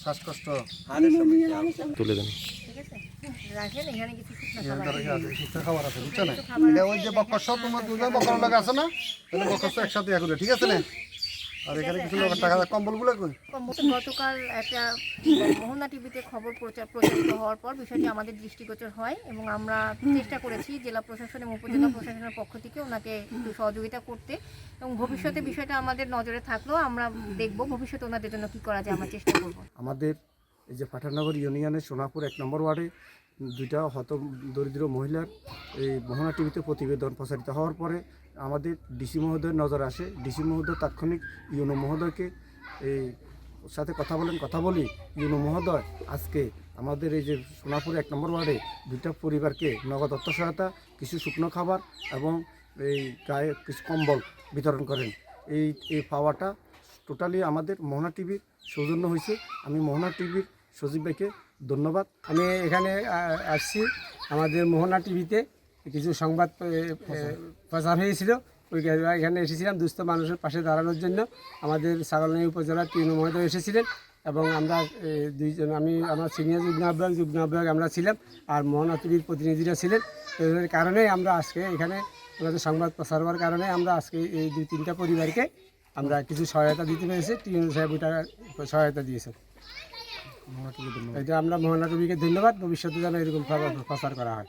শ্বাসকষ্ট তুলে দেন। ঠিক আছে, রাখেন এখানে কিছু শুকনো খাবার আছে বুঝছো না? এটা ওই যে বকস তোমার দুজন বকর লাগে আছে না, তাহলে বকস একসাথে ইয়া করে, ঠিক আছে না? আর এখানে কিছু লোকের টাকা কম্বলগুলো কই? গতকাল একটা মোহনা টিভিতে খবর প্রচারিত হওয়ার পর বিষয়টি আমাদের দৃষ্টিগোচর হয় এবং আমরা চেষ্টা করেছি জেলা প্রশাসন এবং উপজেলা প্রশাসনের পক্ষ থেকে ওনাকে একটু সহযোগিতা করতে, এবং ভবিষ্যতে বিষয়টা আমাদের নজরে থাকলেও আমরা দেখব ভবিষ্যতে ওনাদের জন্য কী করা যায়, আমরা চেষ্টা করব। আমাদের এই যে পাঠাননগর ইউনিয়নের সোনাপুর 1 নম্বর ওয়ার্ডে দুইটা দরিদ্র মহিলার এই মোহনা টিভিতে প্রতিবেদন প্রচারিত হওয়ার পরে আমাদের ডিসি মহোদয়ের নজর আসে। ডিসি মহোদয় তাৎক্ষণিক ইউনো মহোদয়কে এই সাথে কথা বলি ইউনো মহোদয় আজকে আমাদের এই যে সোনাপুর 1 নম্বর ওয়ার্ডে দুইটা পরিবারকে নগদ অর্থ সহায়তা, কিছু শুকনো খাবার এবং এই গায়ে কিছু কম্বল বিতরণ করেন। এই পাওয়াটা টোটালি আমাদের মোহনা টিভির সৌজন্য হয়েছে। আমি মোহনা টিভির সজীব ভাইকে ধন্যবাদ। আমি এখানে আসছি, আমাদের মোহনা টিভিতে কিছু সংবাদ প্রচার হয়েছিল, এখানে এসেছিলাম দুস্থ মানুষের পাশে দাঁড়ানোর জন্য। আমাদের ছাগলনাইয়া উপজেলার তৃণমূল মহোদয় এসেছিলেন এবং আমরা দুইজন, আমার সিনিয়র যুগ্ম আহ্বায়ক আমরা ছিলাম, আর মোহনা টিভির প্রতিনিধিরা ছিলেন। এর কারণে আমরা আজকে এখানে আমাদের সংবাদ প্রচার হওয়ার কারণে আমরা আজকে এই 2-3টা পরিবারকে আমরা কিছু সহায়তা দিতে পেরেছি। 3,000 টাকা সহায়তা দিয়েছেন। এটা আমরা মোহনা টিভিকে ধন্যবাদ। ভবিষ্যতে যেন এরকম প্রচার করা হয়।